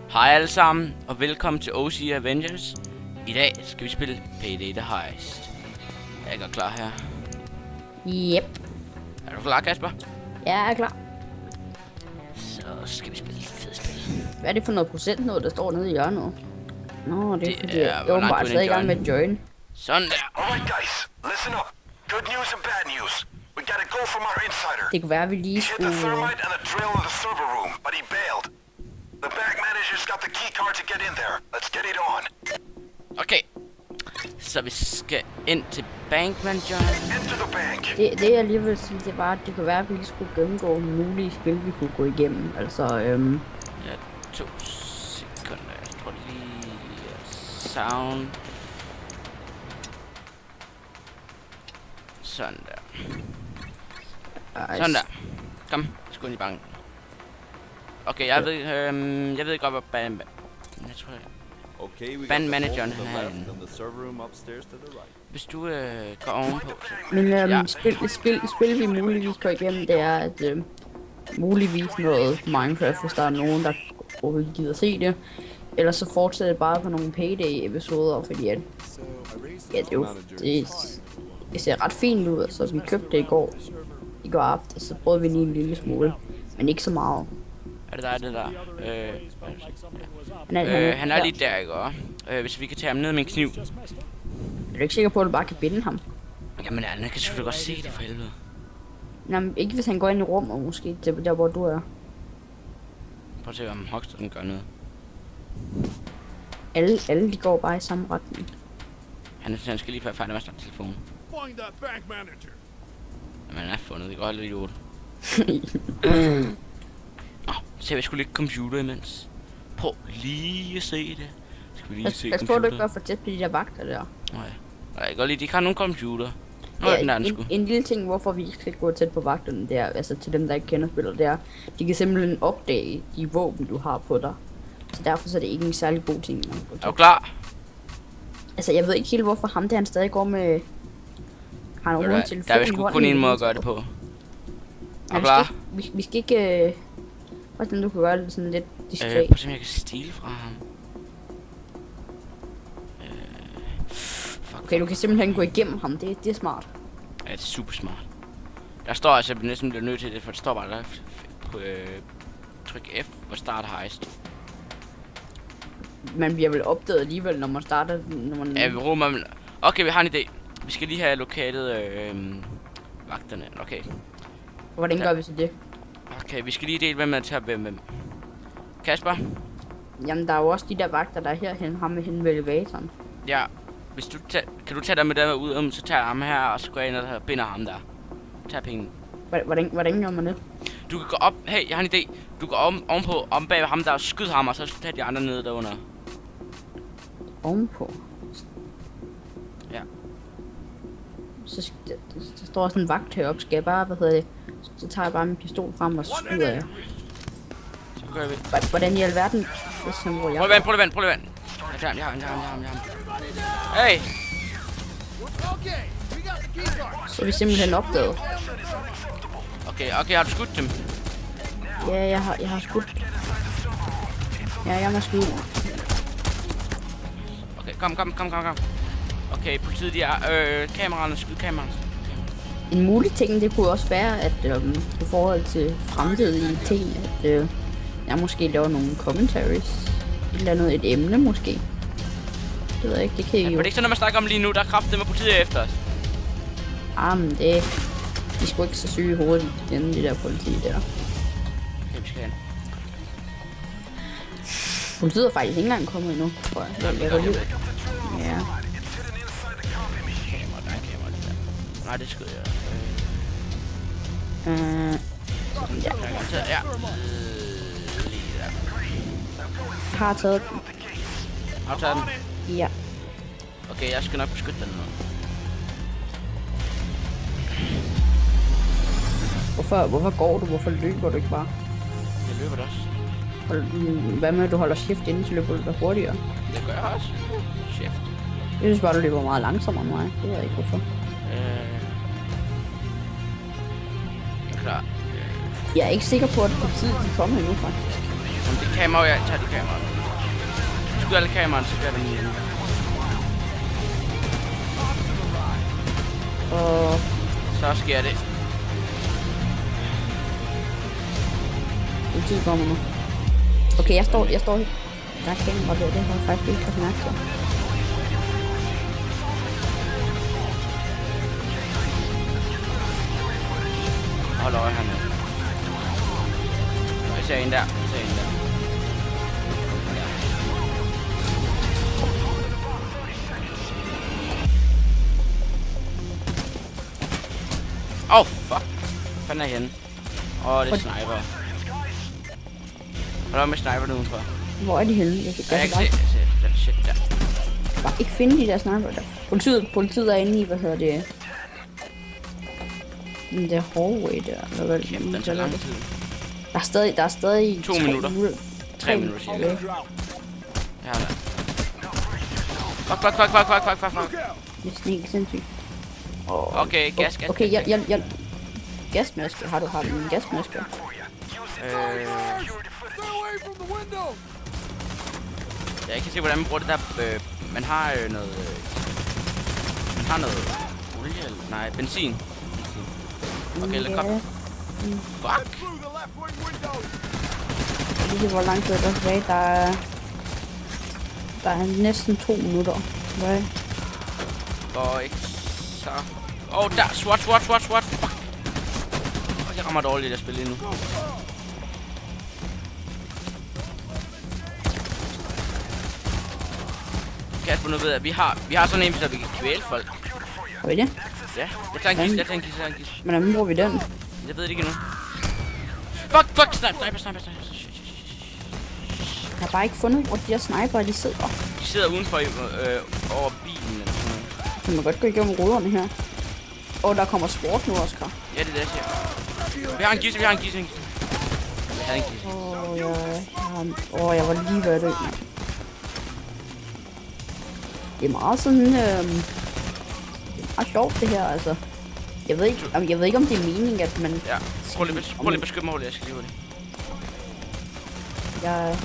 Hej alle sammen, og velkommen til OC Avengers. I dag skal vi spille Payday the Heist. Er jeg godt klar her? Yep. Er du klar, Kasper? Jeg er klar. Så skal vi spille et fedt spil. Hvad er det for noget procent noget, der står nede i hjørnet? Nå, det er fordi, hvor jeg var langt bare du stadig i gang med at join. Sådan der. Alright guys, listen up. Good news and bad news. We got a go from our insider. Det kunne være, at vi lige He hit the skulle... thermite and the drill in the server room, but he bailed. The bank manager's got the key card to get in there. Let's get it on. Okay. Så vi skal ind til bankmanageren. Into the bank. Det jeg lige vil sige, det var, at det kunne være, at vi lige skulle gennemgå mulige spil, vi kunne gå igennem. Altså, Ja, 2 sekunder. Jeg tror lige... Sound. Sådan der. Sådan der. Kom, skål ind i banken. Okay, jeg ved godt, hvad jeg tror, Okay, we Band got the manageren vault to the her. left and the server room upstairs to the right. Hvis du går ovenpå, så... men Ja. spil vi muligvis går igennem, det er, at muligvis noget Minecraft, hvis der er nogen, der overhovedet gider se det. Ellers så fortsætter det bare på nogle Payday-episoder, fordi at... Ja, det er jo... Det ser ret fint ud, så vi købte det i går aftes, så prøvede vi lige en lille smule, men ikke så meget. Er det dig, det der? Han er ja. lige der, ikke også? Hvis vi kan tage ham ned med en kniv. Er du ikke sikker på, at du bare kan binde ham? Jamen, han kan selvfølgelig godt se det for helvede. Nej, men ikke hvis han går ind i rummet, måske der hvor du er. Prøv at se, om Hoxton gør noget. Alle de går bare i samme retning. Han skal lige fejle med telefonen. Find that bank manager. Jamen, han er fundet. Det går lidt idiot. Så jeg skulle lægge computer imens. Prøv lige at se det. Skal vi lige se Pas på, at du computer? ikke går for tæt på de der vagter der. Nej. Jeg kan godt lide, de ikke har nogen computer. Nå, ja, den der, den sgu. En lille ting, hvorfor vi ikke skal gå tæt på vagterne, det er, altså til dem, der ikke kender spillet, det er, de kan simpelthen opdage de våben, du har på dig. Så derfor så er det ikke en særlig god ting. Er du klar? Altså, jeg ved ikke helt, hvorfor ham der, han stadig går med... Har han overhovedet telefon? Der er vist kun en måde at gøre det på. Er du Ja, klar? vi skal ikke... Hvordan du kan gøre det sådan lidt diskret. Prøv at se, om jeg kan stile fra ham. Fuck. Okay, du kan simpelthen gå igennem ham, det er smart. Ja, det er super smart. Der står altså, at jeg næsten bliver nødt til det, for det står bare der. Tryk F for start heist. Man bliver vel opdaget alligevel, når man starter... Når man... Ja, vi rummer... Okay, vi har en idé. Vi skal lige have lokalet vagterne. Okay. Hvordan gør vi så det? Okay, vi skal lige dele, hvem er til at hvem. Kasper? Jamen, der er jo også de der vagter, der er herhen, ham med hende ved elevatoren. Ja. Hvis du kan du tage dig med der ud, så tager jeg ham her, og så går jeg ind og binder ham der. Tag penge. Hvordan gør man det? Du kan gå op... Hey, jeg har en idé. Du går ovenpå, om bag ham der, og skyd ham, og så tager de andre nede derunder. Ovenpå? Ja. Så der står sådan en vagt heroppe. Skal jeg bare, så tager jeg bare min pistol frem, og så skyder jeg. Så gør vi. Hvordan i alverden? Det er sådan, hvor jeg... Prøv lige vand. Jeg har ham. Hey! Så er vi simpelthen opdaget. Okay, har du skudt dem? Ja, jeg har skudt. Ja, jeg må skyde. Okay, kom. Okay, politiet, de er... kameraerne, skyd kameraerne. En mulig ting, det kunne også være, at i forhold til fremtidige ting, at jeg måske laver nogle commentaries. Et eller andet, et emne måske. Det ved jeg ikke, det kan I Ja, jo... men det er ikke sådan noget, man snakker om lige nu. Der er kraftigt med politiet efter os. Men det... De er sgu ikke så syge i hovedet, inden de der politi der. Okay, vi skal hen. Politiet er faktisk ikke engang kommet endnu, tror jeg. Jamen, Jeg det går gør lige... det. Ja. Kamera lige der. Nej, det skød jeg. Ja, Ja. Lige der. har taget den. Har du taget den? Ja. Okay, jeg skal nok beskytte den nu. Hvorfor går du? Hvorfor løber du ikke bare? Jeg løber da også. Hvad med, at du holder shift inden, så løber du da hurtigere? Det gør jeg også. Chef. Jeg synes bare, du løber meget langsommere end mig. Det ved jeg ikke, hvorfor. Klar. Jeg er ikke sikker på, at politiet er kommet endnu, faktisk. Om det er kamera, jeg tager de kameraer. Skud alle kameraerne, så bliver det min. Og Så sker det. politiet kommer nu. Okay, jeg står. Der er kamera der, det har jeg faktisk ikke haft mærke til. Hold øje hernede. Jeg ser en der. Åh, fuck. Fanden er henne? Det er sniper. Hold op med sniperne udenfor. Hvor er de henne? Jeg Jeg kan kan ikke se. Den shit der. bare ikke finde de der sniper der. Politiet er inde i, hvad hedder det? Den der hallway der, eller hvad? Kæft, den tager lang tid. Der er stadig 2 minutter. 3 minutter cirka. Okay. Ja, der. Fuck. Det er helt sindssygt. Okay, gas. Okay, jeg... Gasmaske. Har du en gasmaske? Jeg kan se, hvordan man bruger det der. Man har noget... Man har noget... Olie eller... Nej, benzin. Okay, lad kom. Fuck! Jeg ved ikke, hvor lang tid der er tilbage. Der er næsten 2 minutter. Hvad? Og ikke så... der! SWAT! Fuck! Jeg rammer dårligt at spille lige nu. Kasper, nu ved jeg, at vi har sådan en, så vi kan kvæle folk. Har vi det? Ja, jeg tager en gis. Men hvordan bruger vi den? Jeg ved det ikke endnu. Fuck! Sniper! Jeg har bare ikke fundet, hvor de der sniper, de sidder. De sidder udenfor over bilen eller sådan noget. Kan man godt gå igennem ruderne her. Der kommer sport nu, Oscar. Ja, det er det, jeg siger. Vi har en gis. Jeg havde en gis. Jeg var lige ved at dø, mand. Det er meget sådan, det er meget sjovt det her, altså. Jeg ved ikke om det er meningen, at man... Ja, prøv lige at beskytte mig, jeg skal lige hurtigt. Jeg...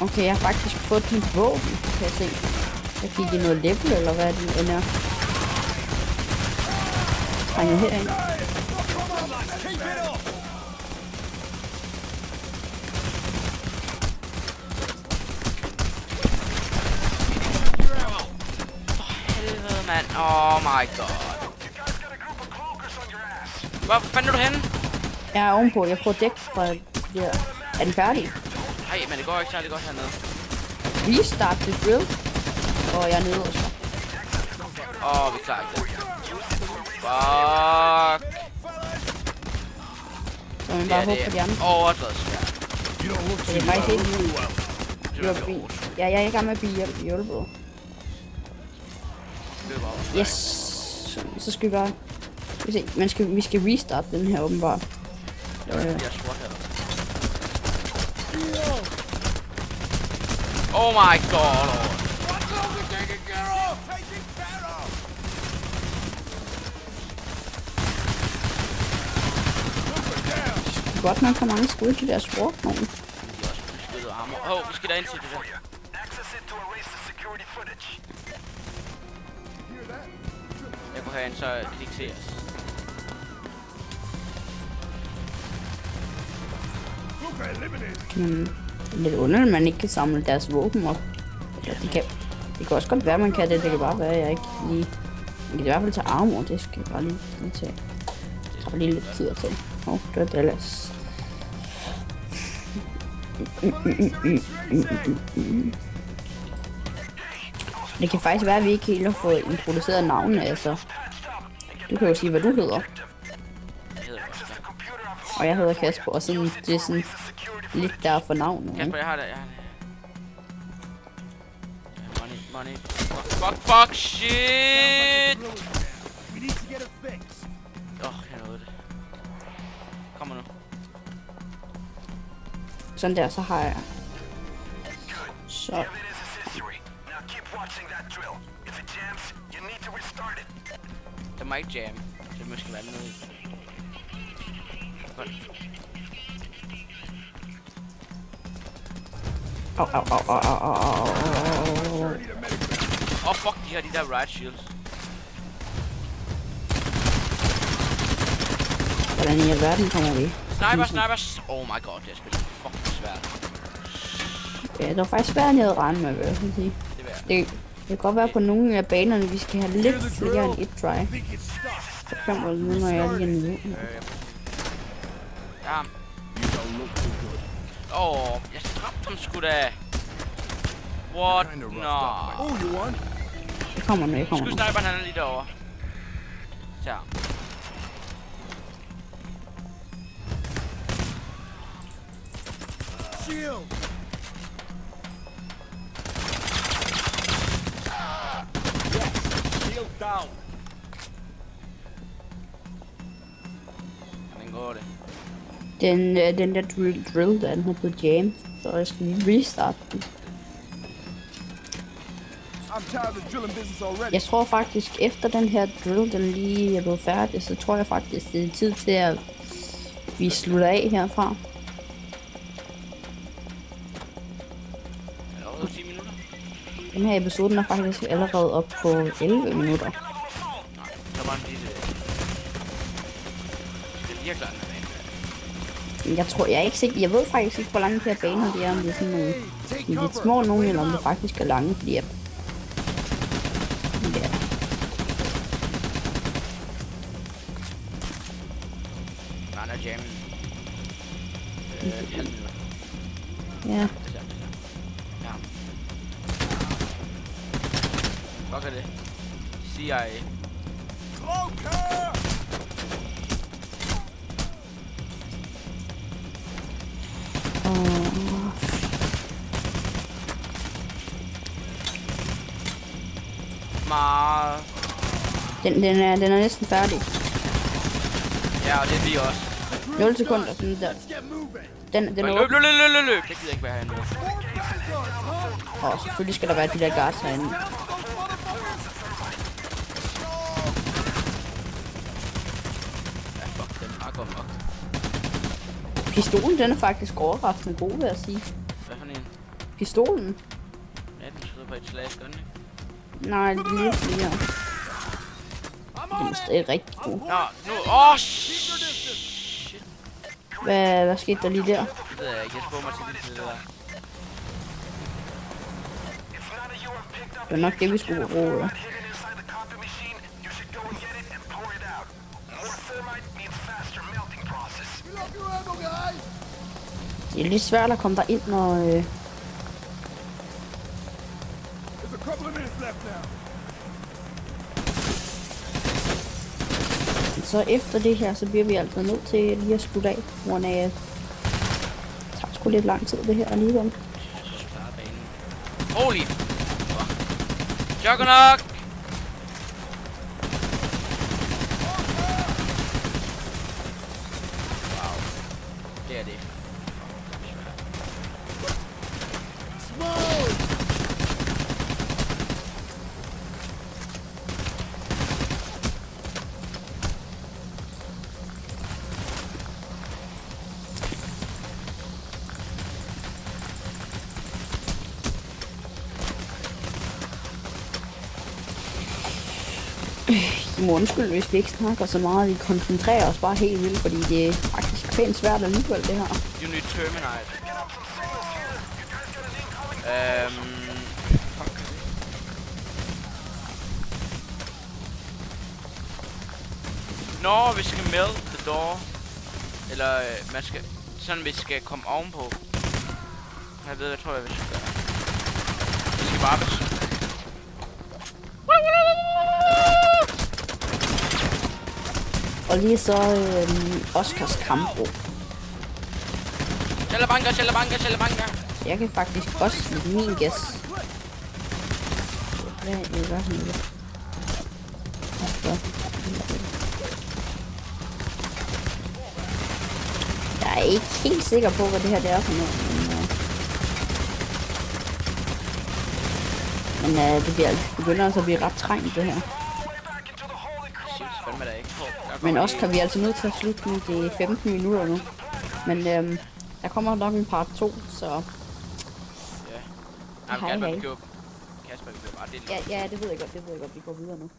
Okay, jeg har faktisk fået et nyt våben, kan jeg se. Jeg gik i noget level, eller hvad det er. Trænger herind. Helvede, mand. Oh my god. Hvor fanden er du henne? Jeg er ovenpå, jeg får dæk fra det der. Er den færdig? Nej, men det går ikke særlig godt hernede. Restart the drill. Og jeg er nede også. Vi klarer ikke det. Fuck. Så man bare håber på de andre. Overdrevet svært. Så det er faktisk ikke. Jeg er i gang med at blive hjulpet. Yes. Så skal vi bare... Vi skal restarte den her åbenbart. Oh my god. Godt nok har mange skud til deres sword nogen. Vi skal derind til det der. Jeg går herind, så kan de ikke se os. Lidt underligt, at man ikke kan samle deres våben op. Eller det kan også godt være, man kan det. Det kan bare være, at jeg ikke lige... Man kan i hvert fald tage armor. Det skal jeg bare lige tage. Det tager lige lidt tid at tage. Det var Dallas. Det kan faktisk være, at vi ikke helt har fået introduceret navnene, altså. Du kan jo sige, hvad du hedder. Og jeg hedder Kasper, og sådan, det er sådan lidt der for navnet. Kasper, jeg har det. Money. Fuck, shit! Jeg nåede det. Kommer nu. Sådan der, så har jeg... Så... Det må ikke jam. Det måske være nede i. Godt. Au, au, au, au, au, au, au, au. Åh, fuck, de har de der riot shields. Hvordan i alverden kommer vi? Sniper. Oh my god, det er spillet fucking svært. Ja, det var faktisk svært, jeg havde regnet med, vil jeg sige. Det vil jeg. Det kan godt være på nogle af banerne, vi skal have lidt flere end et try. Så kommer det nu, når jeg lige er nede. Ja. Jeg dræbte ham sgu da. What? Nå. Det kommer nu, det kommer nu. Sniperen han er lige derovre. Så. Down. Hvordan går det? Den der drill der, den er blevet jammed. Så jeg skal lige restarte den. I'm tired of the drilling business already. Jeg tror faktisk, efter den her drill, den lige er blevet færdig, så tror jeg faktisk, det er tid til at vi slutter af herfra. Er det 10 minutter? Den her episode er faktisk allerede op på 11 minutter. Nej, så var den lige det. Det er lige klart. Jeg er ikke sikker. Jeg ved faktisk ikke, hvor lange de her baner de er. Om det er sådan nogle lidt små nogen, eller om det faktisk er lange, fordi at... Ja. Nej, der er jammen. Ja. Ja. Hvad er det? CIA. Meget. Den er næsten færdig. Ja, og det er vi også. 0 sekunder, sådan der. Den er Løb. åben. Det gider ikke være herinde. Og selvfølgelig skal der være de der guards herinde. Ja, fuck, den har kommet nok. Pistolen, den er faktisk overraskende god, vil jeg sige. Hvad for en? Pistolen? Ja, den skyder på et slags gun, ikke? Nej, lidt flere. Den er stadig rigtig god. Nå, nu. Shit. Hvad skete der lige der? Det ved jeg ikke. Jeg spurgte mig til det der. Det var nok det, vi skulle bruge. Det er lidt svært at komme der ind, når... There's a couple of minutes left now. Så efter det her, så bliver vi altså nødt til lige at slutte af, hvor det tager sgu lidt lang tid det her alligevel. Holy! Juggernaut! Wow. Det er det. I må undskylde, hvis vi ikke snakker så meget. Vi koncentrerer os bare helt vildt, fordi det er faktisk pænt svært alligevel, det her. You need terminate. Fuck. Når vi skal melt the door, eller man skal, sådan vi skal komme ovenpå. Jeg ved, jeg tror, vi skal gøre. Vi skal bare Og lige så Oscars kampbro. Chalabanga. Jeg kan faktisk også lide min gas. Hvad er det, hvad er det? Jeg er ikke helt sikker på, hvad det her det er for noget. Men det begynder altså at blive ret trængt, det her. Shit, fandme da ikke på. Der Men også kan vi altså nødt til at slutte nu. Det er 15 minutter nu. Men der kommer nok en part 2, så Ja. Hej, Kasper, hej. vi køber... Kasper, vi køber bare det. ja, det ved jeg godt. Vi går videre nu.